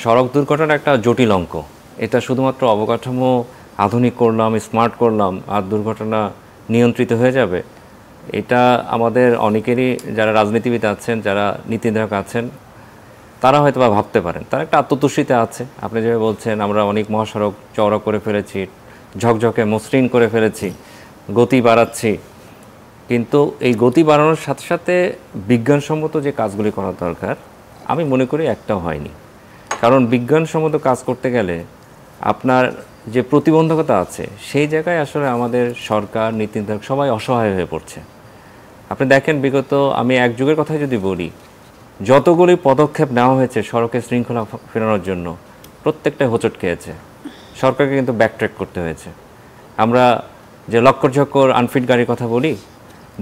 সড়ক দুর্ঘটনা একটা জটিল অঙ্ক। এটা শুধুমাত্র অবকাঠামো আধুনিক করলাম, স্মার্ট করলাম আর দুর্ঘটনা নিয়ন্ত্রিত হয়ে যাবে, এটা আমাদের অনেকেরই যারা রাজনীতিবিদ আছেন, যারা নীতি নির্ধারক আছেন, তারা হয়তো বা ভাবতে পারেন। তারা একটা আত্মতুষ্টিতে আছে। আপনি যেভাবে বলছেন আমরা অনেক মহাসড়ক চওড়া করে ফেলেছি, ঝকঝকে মসৃণ করে ফেলেছি, গতি বাড়াচ্ছি, কিন্তু এই গতি বাড়ানোর সাথে সাথে বিজ্ঞানসম্মত যে কাজগুলি করা দরকার আমি মনে করি একটাও হয়নি। কারণ বিজ্ঞানসম্মত কাজ করতে গেলে আপনার যে প্রতিবন্ধকতা আছে সেই জায়গায় আসলে আমাদের সরকার, নীতি নির্ধারক সবাই অসহায় হয়ে পড়ছে। আপনি দেখেন বিগত আমি এক যুগের কথাই যদি বলি, যতগুলি পদক্ষেপ নেওয়া হয়েছে সড়কে শৃঙ্খলা ফেরানোর জন্য প্রত্যেকটাই হোঁচট খেয়েছে। সরকারকে কিন্তু ব্যাকট্র্যাক করতে হয়েছে। আমরা যে লক্কর আনফিট গাড়ির কথা বলি,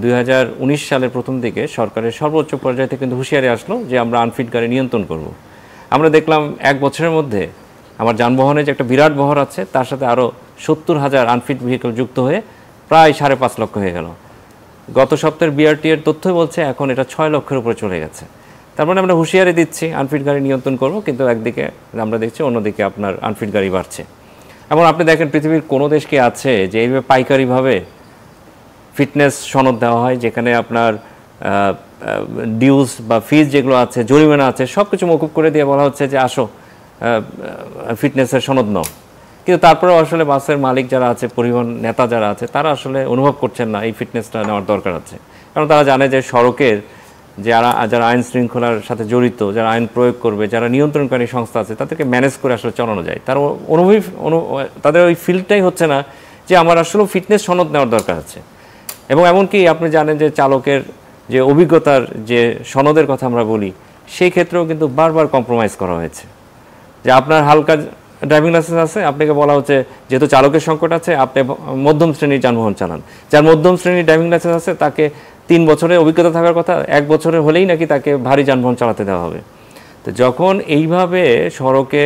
2019 সালের প্রথম দিকে সরকারের সর্বোচ্চ পর্যায়ে থেকে কিন্তু হুঁশিয়ারি আসলো যে আমরা আনফিট গাড়ি নিয়ন্ত্রণ করব। আমরা দেখলাম এক বছরের মধ্যে আমার যানবাহনে যে একটা বিরাট বহর আছে তার সাথে আরও 70,000 আনফিট ভেহিকল যুক্ত হয়ে প্রায় 5.5 লক্ষ হয়ে গেল। গত সপ্তাহের বিআরটি এর তথ্যই বলছে এখন এটা 6 লক্ষের উপরে চলে গেছে। তার মানে আমরা হুঁশিয়ারি দিচ্ছি আনফিট গাড়ি নিয়ন্ত্রণ করব, কিন্তু একদিকে আমরা দেখছি অন্যদিকে আপনার আনফিট গাড়ি বাড়ছে। এবং আপনি দেখেন পৃথিবীর কোনো দেশ কি আছে যে এইভাবে পাইকারিভাবে ফিটনেস সনদ দেওয়া হয়, যেখানে আপনার ডিউজ বা ফিজ যেগুলো আছে, জরিমানা আছে, সব কিছু মকুব করে দিয়ে বলা হচ্ছে যে আসো ফিটনেসের সনদ নাও। কিন্তু তারপরেও আসলে বাসের মালিক যারা আছে, পরিবহন নেতা যারা আছে, তারা আসলে অনুভব করছেন না এই ফিটনেসটা নেওয়ার দরকার আছে। কারণ তারা জানে যে সড়কের যারা আইন শৃঙ্খলার সাথে জড়িত, যারা আইন প্রয়োগ করবে, যারা নিয়ন্ত্রণকারী সংস্থা আছে, তাদেরকে ম্যানেজ করে আসলে চালানো যায়। তার তাদের ওই ফিল্ডটাই হচ্ছে না যে আমার আসলে ফিটনেস সনদ নেওয়ার দরকার আছে। এবং এমনকি আপনি জানেন যে চালকের যে অভিজ্ঞতার যে সনদের কথা আমরা বলি, সেই ক্ষেত্রেও কিন্তু বারবার কম্প্রোমাইজ করা হয়েছে। যে আপনার হালকা ড্রাইভিং লাইসেন্স আছে, আপনাকে বলা হচ্ছে যেহেতু চালকের সংকট আছে আপনি মধ্যম শ্রেণীর যানবাহন চালান। যার মধ্যম শ্রেণীর ড্রাইভিং লাইসেন্স আছে তাকে 3 বছরের অভিজ্ঞতা থাকার কথা, 1 বছরের হলেই নাকি তাকে ভারী যানবাহন চালাতে দেওয়া হবে। তো যখন এইভাবে সড়কে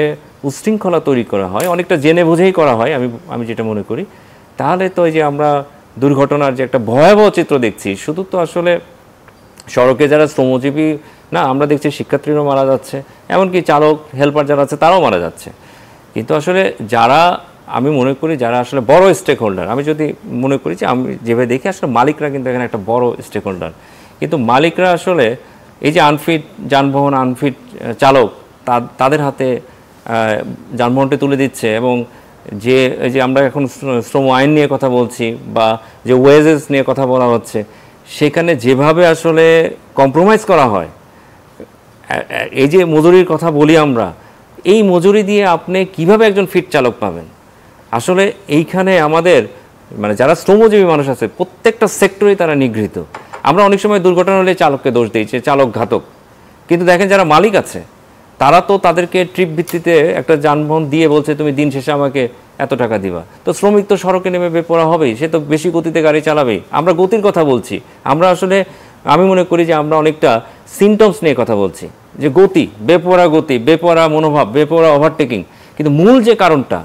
উশৃঙ্খলা তৈরি করা হয়, অনেকটা জেনে বুঝেই করা হয় আমি যেটা মনে করি, তাহলে তো এই যে আমরা দুর্ঘটনার যে একটা ভয়াবহ চিত্র দেখছি, শুধু তো আসলে সড়কে যারা শ্রমজীবী না, আমরা দেখছি শিক্ষার্থীরাও মারা যাচ্ছে, এমনকি চালক হেল্পার যারা আছে তারাও মারা যাচ্ছে। কিন্তু আসলে যারা আমি মনে করি যারা আসলে বড় স্টেক হোল্ডার, আমি যদি মনে করি যে আমি যেভাবে দেখি আসলে মালিকরা কিন্তু এখানে একটা বড় স্টেক হোল্ডার। কিন্তু মালিকরা আসলে এই যে আনফিট যানবাহন, আনফিট চালক, তাদের হাতে যানবাহনটি তুলে দিচ্ছে। এবং যে আমরা এখন শ্রম আইন নিয়ে কথা বলছি বা যে ওয়েজেস নিয়ে কথা বলা হচ্ছে, সেখানে যেভাবে আসলে কম্প্রোমাইজ করা হয়, এই যে মজুরির কথা বলি আমরা, এই মজুরি দিয়ে আপনি কিভাবে একজন ফিট চালক পাবেন? আসলে এইখানে আমাদের মানে যারা শ্রমজীবী মানুষ আছে প্রত্যেকটা সেক্টরেই তারা নিগৃহীত। আমরা অনেক সময় দুর্ঘটনা হলে চালককে দোষ দিই যে চালক ঘাতক, কিন্তু দেখেন যারা মালিক আছে তারা তো তাদেরকে ট্রিপ ভিত্তিতে একটা যানবাহন দিয়ে বলছে তুমি দিন শেষে আমাকে এত টাকা দিবা। তো শ্রমিক তো সড়কে নেমে বেপরোয়া হবেই, সে তো বেশি গতিতে গাড়ি চালাবেই। আমরা গতির কথা বলছি, আমরা আসলে আমি মনে করি যে আমরা অনেকটা সিমটমস নিয়ে কথা বলছি, যে গতি, বেপরোয়া মনোভাব, বেপরোয়া ওভারটেকিং। কিন্তু মূল যে কারণটা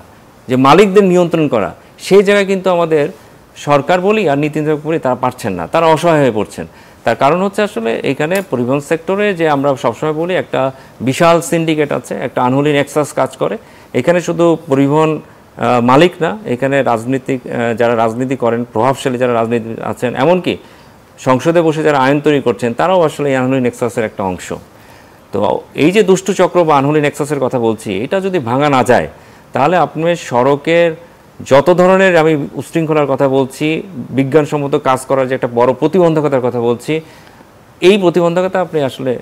যে মালিকদের নিয়ন্ত্রণ করা, সেই জায়গায় কিন্তু আমাদের সরকার বলি আর নীতি নির্ধারক বলি তারা পারছেন না, তারা অসহায় হয়ে পড়ছেন। তার কারণ হচ্ছে আসলে এখানে পরিবহন সেক্টরে যে আমরা সবসময় বলি একটা বিশাল সিন্ডিকেট আছে, একটা আনহোলি নেক্সাস কাজ করে। এখানে শুধু পরিবহন মালিক না, এখানে যারা রাজনীতি করেন, প্রভাবশালী যারা রাজনীতি আছেন, এমনকি সংসদে বসে যারা আইন তৈরি করছেন, তারাও আসলে এই আনহোলি নেক্সাসের একটা অংশ। তো এই যে দুষ্টু চক্র বা আনহোলি নেক্সাসের কথা বলছি, এটা যদি ভাঙা না যায় তাহলে আপনি সড়কের যত ধরনের আমি উশৃঙ্খলার কথা বলছি, বিজ্ঞানসম্মত কাজ করার যে একটা বড় প্রতিবন্ধকতার কথা বলছি, এই প্রতিবন্ধকতা আপনি আসলে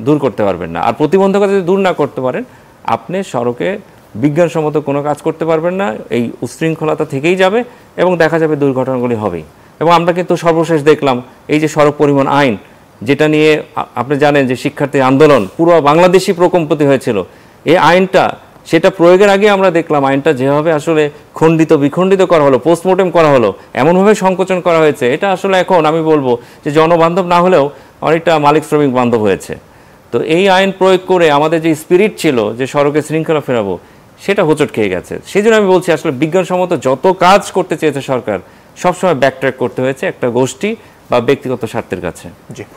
দূর করতে পারবেন না। আর প্রতিবন্ধকতা যদি দূর না করতে পারেন, আপনি সড়কে বিজ্ঞানসম্মত কোনো কাজ করতে পারবেন না, এই উশৃঙ্খলতা থেকেই যাবে এবং দেখা যাবে দুর্ঘটনাগুলি হবেই। এবং আমরা কিন্তু সর্বশেষ দেখলাম এই যে সড়ক পরিবহন আইন, যেটা নিয়ে আপনি জানেন যে শিক্ষার্থী আন্দোলন পুরো বাংলাদেশি প্রকম্পিত হয়েছিল, এই আইনটা সেটা প্রয়োগের আগে আমরা দেখলাম আইনটা যেভাবে আসলে বিখণ্ডিত করা হলো, পোস্টমর্টেম করা হলো, এমনভাবে সংকোচন করা হয়েছে, এটা আসলে এখন আমি বলবো যে জনবান্ধব না হলেও অনেকটা মালিক শ্রমিক বান্ধব হয়েছে। তো এই আইন প্রয়োগ করে আমাদের যে স্পিরিট ছিল যে সড়কে শৃঙ্খলা ফেরাবো, সেটা হোঁচট খেয়ে গেছে। সেই জন্য আমি বলছি আসলে বিজ্ঞানসম্মত যত কাজ করতে চেয়েছে সরকার, সবসময় ব্যাকট্র্যাক করতে হয়েছে একটা গোষ্ঠী বা ব্যক্তিগত স্বার্থের কাছে। জি।